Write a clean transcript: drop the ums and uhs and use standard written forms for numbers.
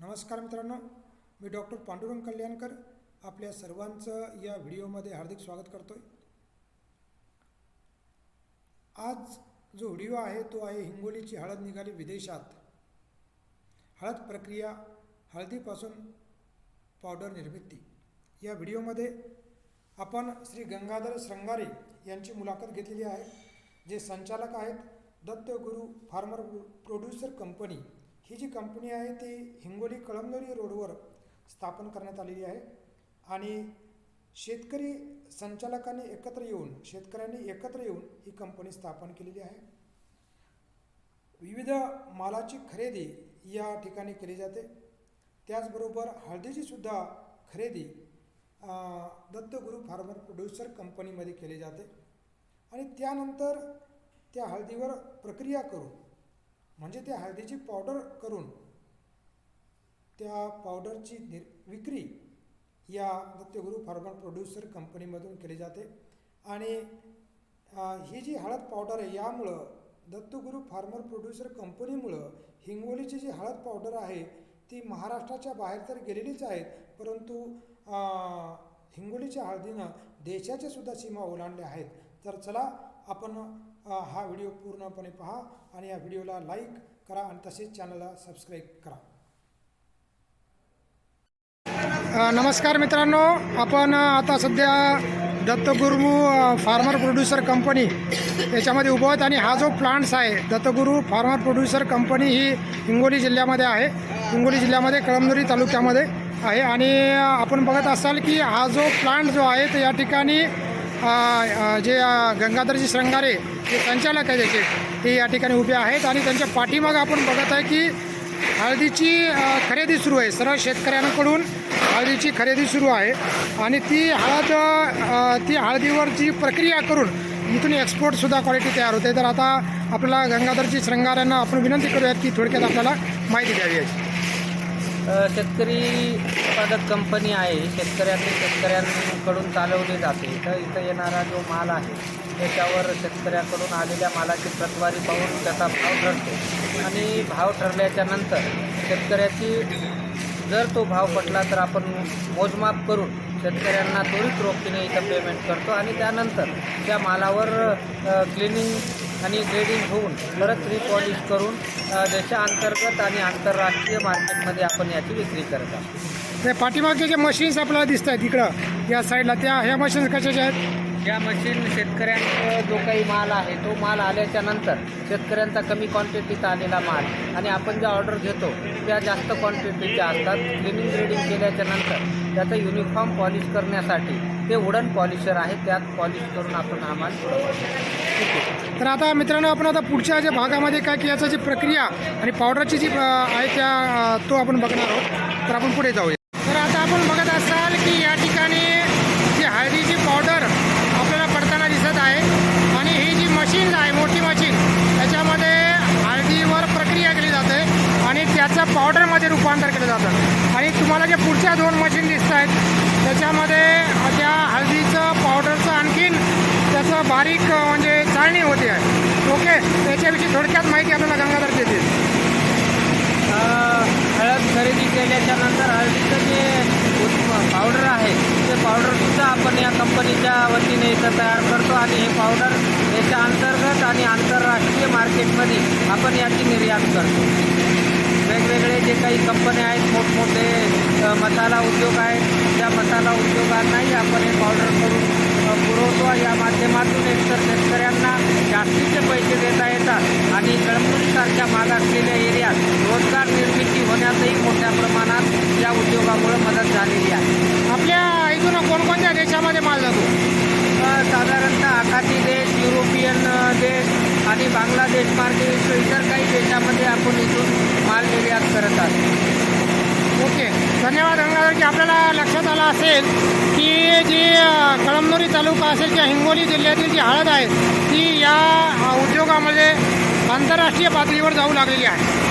नमस्कार मित्रांनो, मी डॉक्टर पांडुरंग कल्याणकर आपल्या सर्वांचं या व्हिडिओमध्ये हार्दिक स्वागत करतोय। आज जो व्हिडिओ आहे तो आहे हिंगोलीची हळद निघाली विदेशात, हळद प्रक्रिया, हळदीपासून पावडर निर्मिती। या व्हिडिओमध्ये आपण श्री गंगाधर श्रंगारे यांची मुलाखत घेतलेली आहे, जे संचालक आहेत दत्तगुरु फार्मर प्रोड्युसर कंपनी। ही जी कंपनी आहे ती हिंगोली कळमनुरी रोडवर स्थापन करण्यात आलेली आहे आणि शेतकरी संचालकांनी शेतकऱ्यांनी एकत्र येऊन ही कंपनी स्थापन केलेली आहे। विविध मालाची खरेदी या ठिकाणी केली जाते, त्याचबरोबर हळदीची सुद्धा खरेदी दत्तगुरु फार्मर प्रोड्युसर कंपनीमध्ये केली जाते आणि त्यानंतर त्या हळदीवर प्रक्रिया करून, म्हणजे त्या हळदीची पावडर करून त्या पावडरची विक्री या दत्तगुरु फार्मर प्रोड्युसर कंपनीमधून केली जाते। आणि ही जी हळद पावडर आहे, यामुळं दत्तगुरु फार्मर प्रोड्युसर कंपनीमुळं हिंगोलीची जी हळद पावडर आहे ती महाराष्ट्राच्या बाहेर तर गेलेलीच आहेत, परंतु हिंगोलीच्या हळदीनं देशाच्या सुद्धा सीमा ओलांडल्या आहेत। तर चला आपण हा व्हिडिओ पूर्णपणे पहा आणि या व्हिडिओला लाईक करा आणि तसेच चॅनलला सबस्क्राईब करा। नमस्कार मित्रांनो, आपण आता सध्या दत्तगुरु फार्मर प्रोड्युसर कंपनी याच्यामध्ये उभं आहोत आणि हा जो प्लांट्स आहे दत्तगुरु फार्मर प्रोड्युसर कंपनी ही हिंगोली जिल्ह्यामध्ये आहे, हिंगोली जिल्ह्यामध्ये कळमनुरी तालुक्यामध्ये आहे। आणि आपण बघत असाल की हा जो प्लांट जो आहे तर या ठिकाणी जे गंगाधरजी श्रंगारे जे संचालक आहे त्याचे ते या ठिकाणी उभे आहेत आणि त्यांच्या पाठीमागे आपण बघत आहे की हळदीची खरेदी सुरू आहे। सर्व शेतकऱ्यांकडून हळदीची खरेदी सुरू आहे आणि ती हळदीवर जी प्रक्रिया करून इथून एक्सपोर्टसुद्धा क्वालिटी तयार होते। तर आता आपल्याला गंगाधरजी श्रंगारेंना आपण विनंती करूयात की थोडक्यात आपल्याला माहिती द्यावी याची। शेतकरी उत्पादक कंपनी आहे, शेतकऱ्यांकडून चालवली जाते। तर इथं येणारा जो माल आहे त्याच्यावर शेतकऱ्याकडून आलेल्या मालाची प्रतवारी पाहून त्याचा भाव ठरतो आणि भाव ठरल्याच्या नंतर शेतकऱ्याची जर तो भाव पटला तर आपण मोजमाप करून शेतकऱ्यांना त्वरित रोखीने इथं पेमेंट करतो आणि त्यानंतर त्या मालावर क्लिनिंग आणि ग्रेडिंग होऊन परत रिपॉलिश करून देशांतर्गत आणि आंतरराष्ट्रीय मार्केटमध्ये आपण याची विक्री करत आहोत। ते पाठीमागे जे मशीन्स आपल्याला दिसत आहेत इकडं या साईडला, ह्या मशीन्स कशाच्या आहेत? या मशीन शेतकऱ्यांचा जो काही माल आहे तो माल आल्याच्या नंतर शेतकऱ्यांचा कमी क्वांटिटीचा आलेला माल आणि आपण ज्या ऑर्डर घेतो त्या जास्त क्वांटिटीच्या असतात। क्लिनिंग ग्रेडिंग केल्याच्या नंतर त्याचं युनिफॉर्म पॉलिश करण्यासाठी ते वुडन पॉलिशर आहे, त्यात पॉलिश करून आपण हा माल पुरवतो। तर आता मित्रांनो, आपण आता पुढच्या ज्या भागामध्ये काय की याची प्रक्रिया आणि पावडरची जी आहे तो आपण बघणार आहोत। तर आपण पुढे जाऊया। तर आता आपण बघत असाल की या ठिकाणी जी हळदीची पावडर आपल्याला पडताना दिसत आहे आणि ही जी मशीन आहे, मोठी मशीन, त्याच्यामध्ये हळदीवर प्रक्रिया केली जाते आणि त्याचं पावडरमध्ये रूपांतर केलं जातं। आणि तुम्हाला जे पुढच्या दोन मशीन दिसत आहेत त्याच्यामध्ये त्या हळदीचं पावडरचं आणखीन त्याचं बारीक म्हणजे चाळणी होते आहे। ओके, त्याच्याविषयी थोडक्यात माहिती आपल्याला गंगाधर देतील। हळद खरेदी केल्याच्या नंतर हळदीचं जे पावडर आहे ते पावडरसुद्धा आपण या कंपनीच्या वतीने इथं तयार करतो आणि हे पावडर याच्या अंतर्गत आणि आंतरराष्ट्रीय मार्केटमध्ये आपण याची निर्यात करतो। वेगवेगळे जे काही कंपन्या आहेत, मोठमोठे मसाला उद्योग आहेत, त्या मसाला उद्योगांनाही आपण हे पावडर करून पुरवतो। या माध्यमातून एकतर शेतकऱ्यांना जास्तीचे पैसे देता येतात आणि कळमनुरीसारख्या मागासलेल्या एरियात रोजगार निर्मिती होण्यातही मोठ्या प्रमाणात या उद्योगामुळे मदत झालेली आहे। आपल्या इथून कोणकोणत्या देशामध्ये माल जातो? साधारणतः आखाती देश, युरोपियन देश आणि बांगलादेश मार्केट इतर काही देशामध्ये आपण इथून माल निर्यात करत आहोत। ओके, धन्यवाद गंगाधर। की आपल्याला लक्षात आलं असेल की जी कळमनुरी तालुका असेल किंवा हिंगोली जिल्ह्यातील जी हळद आहे ती या उद्योगामध्ये आंतरराष्ट्रीय पातळीवर जाऊ लागलेली आहे।